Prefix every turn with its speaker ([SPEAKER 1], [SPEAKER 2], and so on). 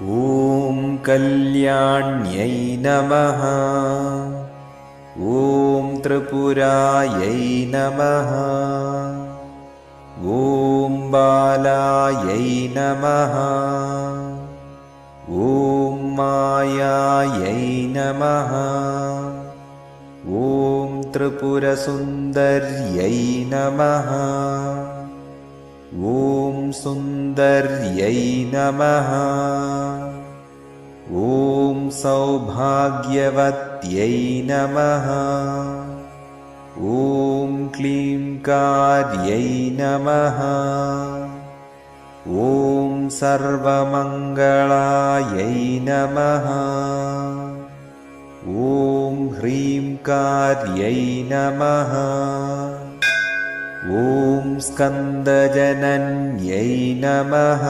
[SPEAKER 1] ॐ कल्याण्यै नमः। ॐ त्रिपुरायै नमः। ॐ बालायै नमः। ॐ मायायै नमः। ॐ त्रिपुरसुन्दर्यै नमः। ॐ सुन्दर्यै नमः। ॐ सौभाग्यवत्यै नमः। ॐ क्लींकार्यै नमः। ॐ सर्वमङ्गलायै नमः। ॐ ह्रींकार्यै नमः। ॐ स्कन्दजनन्यै नमः।